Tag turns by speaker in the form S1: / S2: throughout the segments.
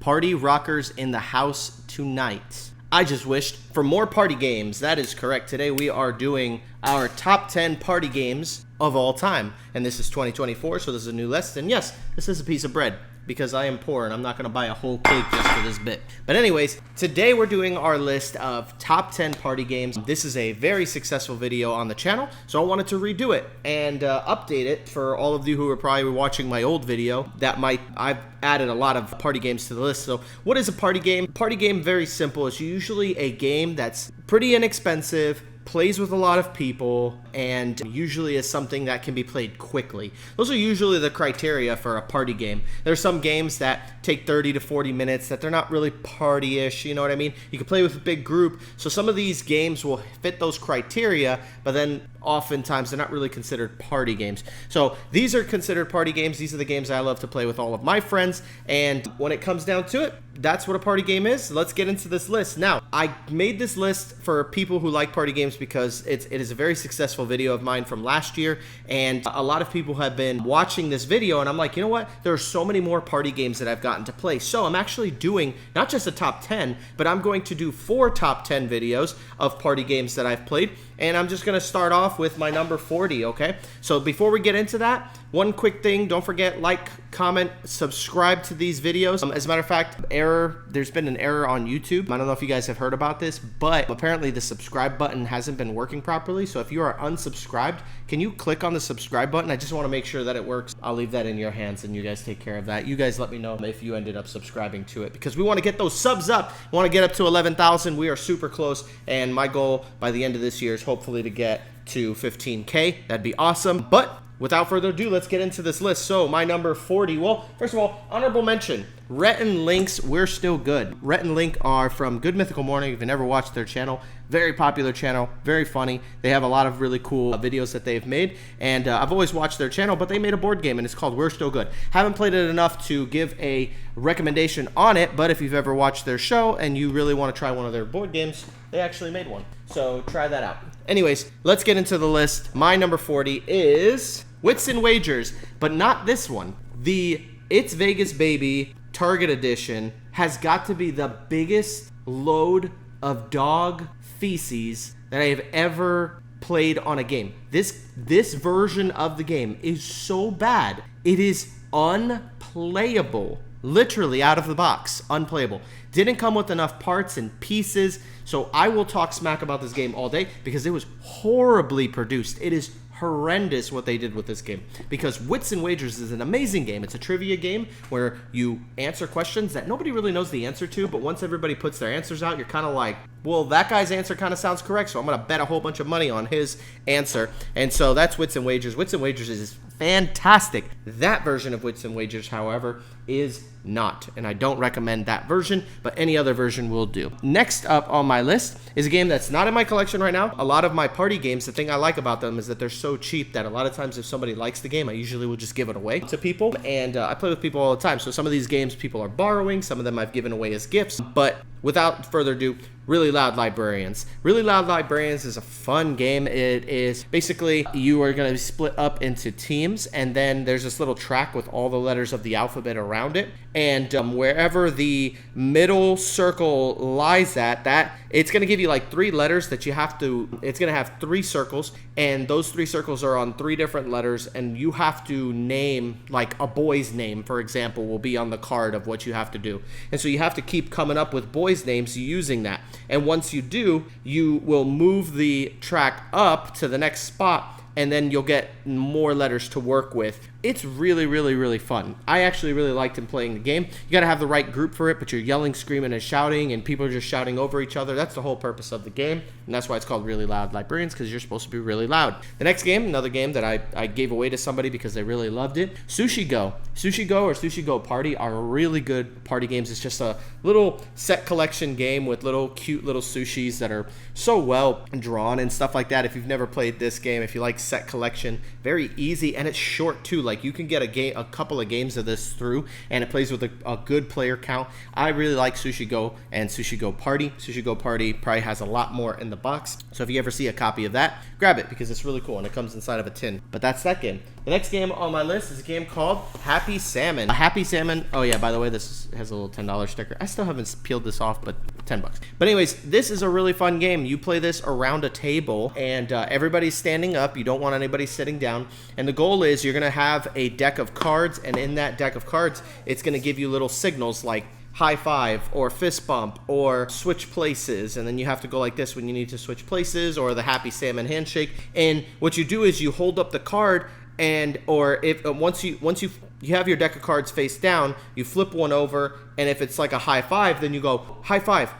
S1: Party rockers in the house tonight. I just wished for more party games. That is correct. Today we are doing our top 10 party games of all time. And this is 2024, so this is a new list. And yes, this is a piece of bread because I am poor and I'm not going to buy a whole cake just for this bit. But anyways, today we're doing our list of top 10 party games. This is a very successful video on the channel, so I wanted to redo it and update it for all of you who are probably watching my old video. I've added a lot of party games to the list. So what is a party game? Party game, very simple. It's usually a game that's pretty inexpensive, plays with a lot of people, and usually is something that can be played quickly. Those are usually the criteria for a party game. There's some games that take 30 to 40 minutes that they're not really party-ish, you know what I mean? You can play with a big group, so some of these games will fit those criteria, but then oftentimes they're not really considered party games. So these are considered party games. These are the games I love to play with all of my friends, and when it comes down to it, that's what a party game is. Let's get into this list. Now, I made this list for people who like party games because it is a very successful video of mine from last year, and a lot of people have been watching this video, and I'm like, you know what? There are so many more party games that I've gotten to play. So I'm actually doing not just a top 10, but I'm going to do 4 top 10 videos of party games that I've played, and I'm just going to start off with my number 40, okay? So before we get into that, one quick thing, don't forget, like, comment, subscribe to these videos. As a matter of fact, there's been an error on YouTube. I don't know if you guys have heard about this, but apparently the subscribe button hasn't been working properly. So if you are unsubscribed, can you click on the subscribe button? I just want to make sure that it works. I'll leave that in your hands and you guys take care of that. You guys let me know if you ended up subscribing to it, because we want to get those subs up. We want to get up to 11,000. We are super close, and my goal by the end of this year is hopefully to get to 15K. That'd be awesome. But without further ado, let's get into this list. So my number 40, well, first of all, honorable mention, Rhett and Link's We're Still Good. Rhett and Link are from Good Mythical Morning. If you never watched their channel, very popular channel, very funny. They have a lot of really cool videos that they've made, and I've always watched their channel, but they made a board game, and it's called We're Still Good. Haven't played it enough to give a recommendation on it, but if you've ever watched their show and you really want to try one of their board games, they actually made one. So try that out. Anyways, let's get into the list. My number 40 is Wits and Wagers, but not this one. The It's Vegas Baby Target Edition has got to be the biggest load of dog feces that I have ever played on a game. This version of the game is so bad, it is unplayable. Literally out of the box, unplayable. Didn't come with enough parts and pieces, so I will talk smack about this game all day because it was horribly produced. It is horrendous what they did with this game, because Wits and Wagers is an amazing game. It's a trivia game where you answer questions that nobody really knows the answer to, but once everybody puts their answers out, you're kind of like, well, that guy's answer kind of sounds correct, so I'm going to bet a whole bunch of money on his answer. And so that's Wits and Wagers. Wits and Wagers is fantastic. That version of Wits and Wagers, however, is not, and I don't recommend that version, but any other version will do. Next up on my list is a game that's not in my collection right now. A lot of my party games, the thing I like about them is that they're so cheap that a lot of times if somebody likes the game, I usually will just give it away to people, and I play with people all the time, so some of these games people are borrowing, some of them I've given away as gifts. But without further ado, Really Loud Librarians. Really Loud Librarians is a fun game. It is basically you are going to be split up into teams, and then there's this little track with all the letters of the alphabet around it, and wherever the middle circle lies at, that it's going to give you like 3 letters that you have to, it's going to have 3 circles, and those 3 circles are on 3 different letters, and you have to name, like a boy's name, for example, will be on the card of what you have to do. And so you have to keep coming up with boys' names using that. And once you do, you will move the track up to the next spot, and then you'll get more letters to work with. It's really, really, really fun. I actually really liked him playing the game. You got to have the right group for it, but you're yelling, screaming, and shouting, and people are just shouting over each other. That's the whole purpose of the game, and that's why it's called Really Loud Librarians, because you're supposed to be really loud. The next game, another game that I gave away to somebody because they really loved it, Sushi Go. Sushi Go or Sushi Go Party are really good party games. It's just a little set collection game with little cute little sushis that are so well drawn and stuff like that. If you've never played this game, if you like set collection, very easy, and it's short too. Like you can get a couple of games of this through, and it plays with a good player count. I really like Sushi Go and Sushi Go Party. Sushi Go Party probably has a lot more in the box, so if you ever see a copy of that, grab it because it's really cool and it comes inside of a tin. But that's that game. The next game on my list is a game called Happy Salmon. Happy Salmon. Oh yeah, by the way, this has a little $10 sticker. I still haven't peeled this off, but $10. But anyways, this is a really fun game. You play this around a table, and everybody's standing up. You don't want anybody sitting down. And the goal is you're gonna have a deck of cards, and in that deck of cards, it's gonna give you little signals like high five or fist bump or switch places, and then you have to go like this when you need to switch places, or the Happy Salmon handshake. And what you do is you hold up the card, and or if once you have your deck of cards face down, you flip one over, and if it's like a high five, then you go high five,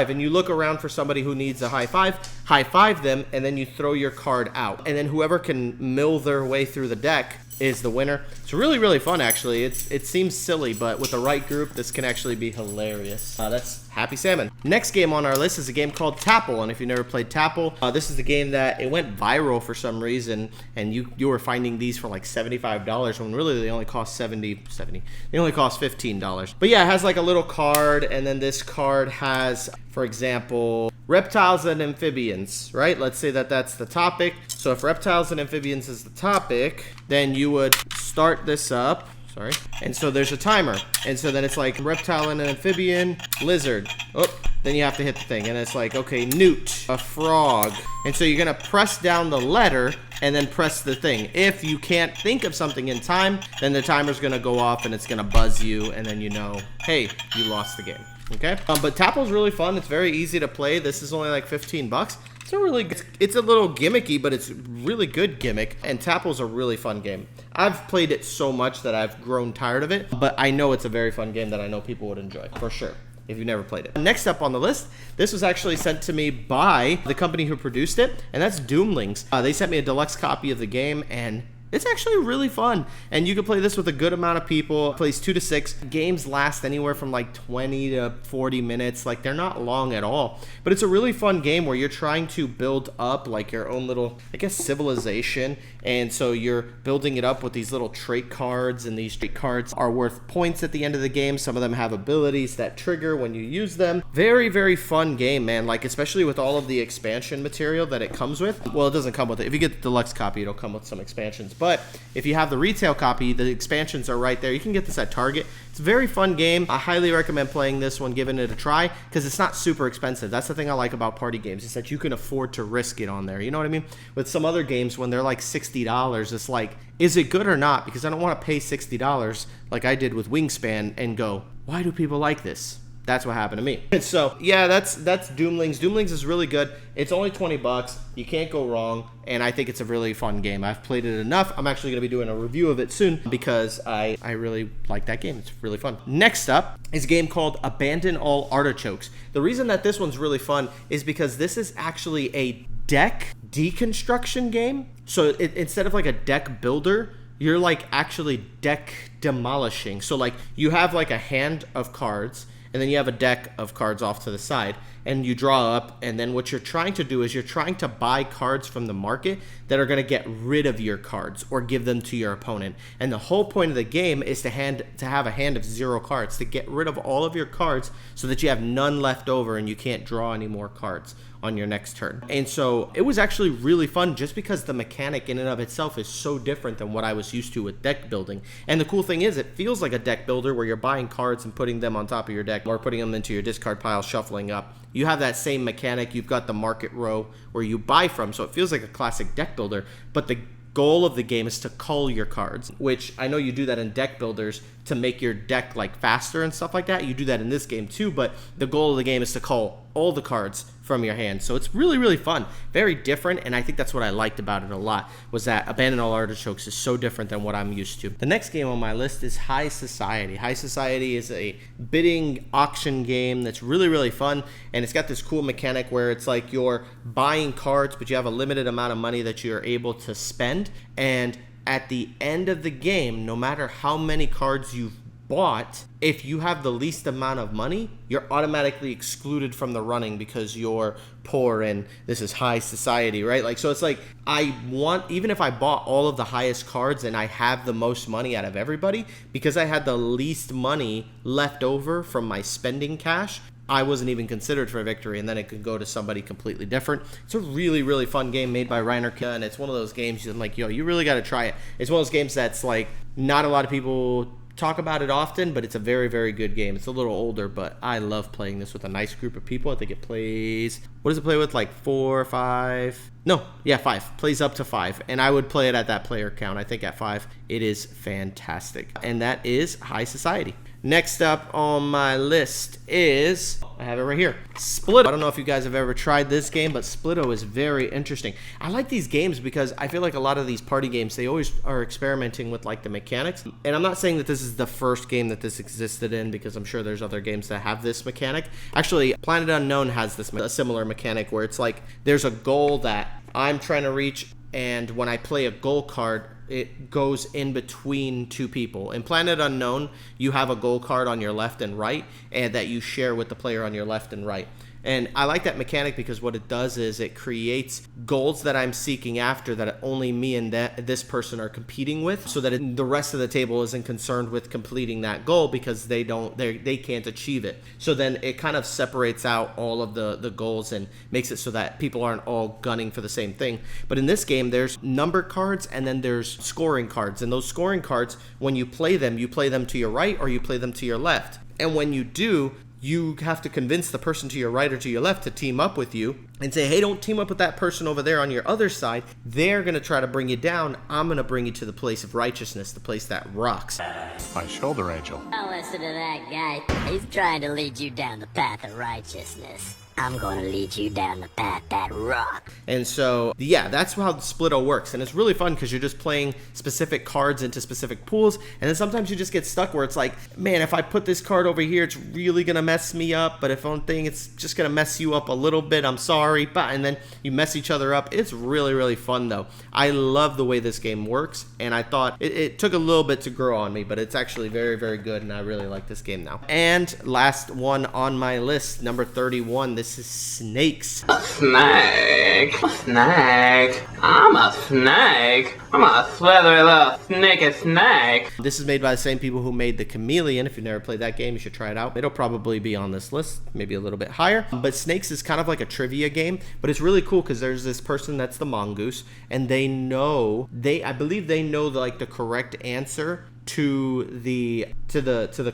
S1: and you look around for somebody who needs a high five them, and then you throw your card out, and then whoever can mill their way through the deck is the winner. It's really, really fun, actually. It seems silly, but with the right group, this can actually be hilarious. That's Happy Salmon. Next game on our list is a game called Tapple, and if you've never played Tapple, this is the game that it went viral for some reason, and you were finding these for like $75 when really they only cost $70. They only cost $15. But yeah, it has like a little card, and then this card has, for example, reptiles and amphibians, right? Let's say that that's the topic. So if reptiles and amphibians is the topic, then you would start this up. Sorry. And so there's a timer. And so then it's like reptile and an amphibian, lizard. Oh, then you have to hit the thing. And it's like, okay, newt, a frog. And so you're going to press down the letter and then press the thing. If you can't think of something in time, then the timer's going to go off and it's going to buzz you. And then you know, hey, you lost the game. Okay, but Tapple's really fun. It's very easy to play. This is only like 15 bucks. It's a little gimmicky, but it's really good gimmick. And Tapple's a really fun game. I've played it so much that I've grown tired of it, but I know it's a very fun game that I know people would enjoy for sure if you've never played it. Next up on the list, this was actually sent to me by the company who produced it, and that's Doomlings. They sent me a deluxe copy of the game, and it's actually really fun, and you can play this with a good amount of people. It plays 2 to 6. Games last anywhere from like 20 to 40 minutes. Like, they're not long at all, but it's a really fun game where you're trying to build up like your own little, I guess, civilization. And so you're building it up with these little trait cards, and these trait cards are worth points at the end of the game. Some of them have abilities that trigger when you use them. Very, very fun game, man. Like, especially with all of the expansion material that it comes with. Well, it doesn't come with it. If you get the deluxe copy, it'll come with some expansions. But if you have the retail copy, the expansions are right there. You can get this at Target. It's a very fun game. I highly recommend playing this one, giving it a try, because it's not super expensive. That's the thing I like about party games, is that you can afford to risk it on there. You know what I mean? With some other games, when they're like $60, it's like, is it good or not? Because I don't want to pay $60 like I did with Wingspan and go, why do people like this? That's what happened to me. And so, yeah, that's Doomlings. Doomlings is really good. It's only 20 bucks. You can't go wrong, and I think it's a really fun game. I've played it enough. I'm actually going to be doing a review of it soon because I really like that game. It's really fun. Next up is a game called Abandon All Artichokes. The reason that this one's really fun is because this is actually a deck deconstruction game. So instead of like a deck builder, you're like actually deck demolishing. So like you have like a hand of cards, and then you have a deck of cards off to the side, and you draw up, and then what you're trying to do is you're trying to buy cards from the market that are going to get rid of your cards or give them to your opponent. And the whole point of the game is to have a hand of 0 cards, to get rid of all of your cards so that you have none left over and you can't draw any more cards on your next turn. And so it was actually really fun just because the mechanic in and of itself is so different than what I was used to with deck building. And the cool thing is, it feels like a deck builder where you're buying cards and putting them on top of your deck or putting them into your discard pile, shuffling up. You have that same mechanic. You've got the market row where you buy from, so it feels like a classic deck builder, but the goal of the game is to cull your cards, which I know you do that in deck builders to make your deck like faster and stuff like that. You do that in this game too, but the goal of the game is to cull all the cards from your hand. So it's really, really fun, very different, and I think that's what I liked about it a lot, was that Abandon All Artichokes is so different than what I'm used to. The next game on my list is High Society. High Society is a bidding auction game that's really, really fun, and it's got this cool mechanic where it's like you're buying cards, but you have a limited amount of money that you're able to spend, and at the end of the game, no matter how many cards you've bought, if you have the least amount of money, you're automatically excluded from the running because you're poor and this is high society, right? Like, so it's like, even if I bought all of the highest cards and I have the most money out of everybody, because I had the least money left over from my spending cash, I wasn't even considered for a victory, and then it could go to somebody completely different. It's a really, really fun game made by Reiner Knizia, and it's one of those games you're like, yo, you really got to try it. It's one of those games that's like, not a lot of people talk about it often, but it's a very, very good game. It's a little older, but I love playing this with a nice group of people. I think it plays, what does it play with, like 4 or 5? No, yeah, 5. Plays up to 5, and I would play it at that player count. I think at 5, it is fantastic, and that is High Society. Next up on my list is, I have it right here, Splitto. I don't know if you guys have ever tried this game, but Splitto is very interesting. I like these games because I feel like a lot of these party games, they always are experimenting with like the mechanics. And I'm not saying that this is the first game that this existed in, because I'm sure there's other games that have this mechanic. Actually, Planet Unknown has this a similar mechanic where it's like there's a goal that I'm trying to reach, and when I play a goal card, it goes in between two people. In Planet Unknown, you have a goal card on your left and right, and that you share with the player on your left and right. And I like that mechanic because what it does is it creates goals that I'm seeking after that only me and this person are competing with, so that the rest of the table isn't concerned with completing that goal because they can't achieve it. So then it kind of separates out all of the goals and makes it so that people aren't all gunning for the same thing. But in this game, there's number cards and then there's scoring cards. And those scoring cards, when you play them to your right or you play them to your left. And when you do, you have to convince the person to your right or to your left to team up with you and say, hey, don't team up with that person over there on your other side. They're going to try to bring you down. I'm going to bring you to the place of righteousness, the place that rocks.
S2: My shoulder angel.
S3: Don't listen to that guy. He's trying to lead you down the path of righteousness. I'm going to lead you down the path that rock.
S1: And so, yeah, that's how the Splitto works. And it's really fun because you're just playing specific cards into specific pools. And then sometimes you just get stuck where it's like, man, if I put this card over here, it's really going to mess me up. But if one thing, it's just going to mess you up a little bit. I'm sorry. But and then you mess each other up. It's really, really fun, though. I love the way this game works. And I thought it took a little bit to grow on me, but it's actually very, very good. And I really like this game now. And last one on my list, number 31. This is Snakes.
S4: A snake. A snake. I'm a snake. I'm a slithery little sneaky snake.
S1: This is made by the same people who made the Chameleon. If you've never played that game, you should try it out. It'll probably be on this list, maybe a little bit higher. But Snakes is kind of like a trivia game, but it's really cool because there's this person that's the mongoose, and I believe they know like the correct answer to the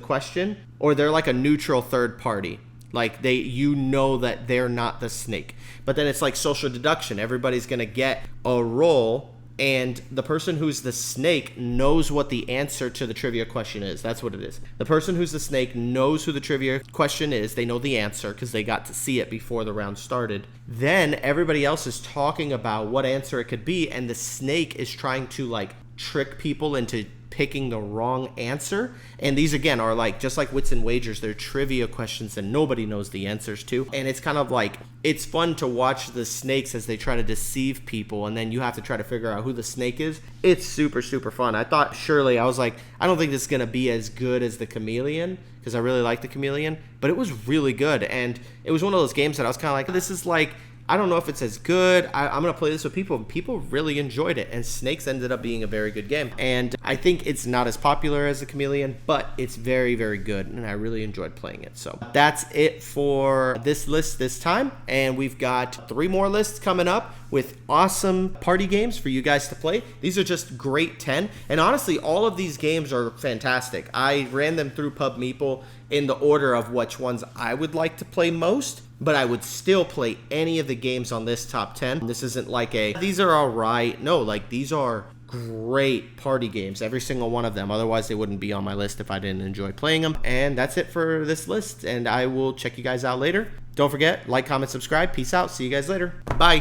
S1: question, or they're like a neutral third party. Like that they're not the snake. But then it's like social deduction. Everybody's going to get a roll, and the person who's the snake knows what the answer to the trivia question is. That's what it is. The person who's the snake knows who the trivia question is. They know the answer because they got to see it before the round started. Then everybody else is talking about what answer it could be, and the snake is trying to like trick people into picking the wrong answer. And these again are like, just like Wits and Wagers, they're trivia questions that nobody knows the answers to. And it's kind of like, it's fun to watch the snakes as they try to deceive people, and then you have to try to figure out who the snake is. It's super, super fun. I thought surely, I was like, I don't think this is going to be as good as the Chameleon, because I really like the Chameleon, but it was really good. And it was one of those games that I was kind of like, this is like, I don't know if it's as good. I'm going to play this with people, and people really enjoyed it. And Snakes ended up being a very good game. And I think it's not as popular as the Chameleon, but it's very, very good. And I really enjoyed playing it. So that's it for this list this time. And we've got 3 more lists coming up with awesome party games for you guys to play. These are just great 10. And honestly, all of these games are fantastic. I ran them through Pub Meeple in the order of which ones I would like to play most, but I would still play any of the games on this top 10. This isn't like these are all right. No, like these are great party games, every single one of them. Otherwise, they wouldn't be on my list if I didn't enjoy playing them. And that's it for this list, and I will check you guys out later. Don't forget, like, comment, subscribe. Peace out. See you guys later. Bye.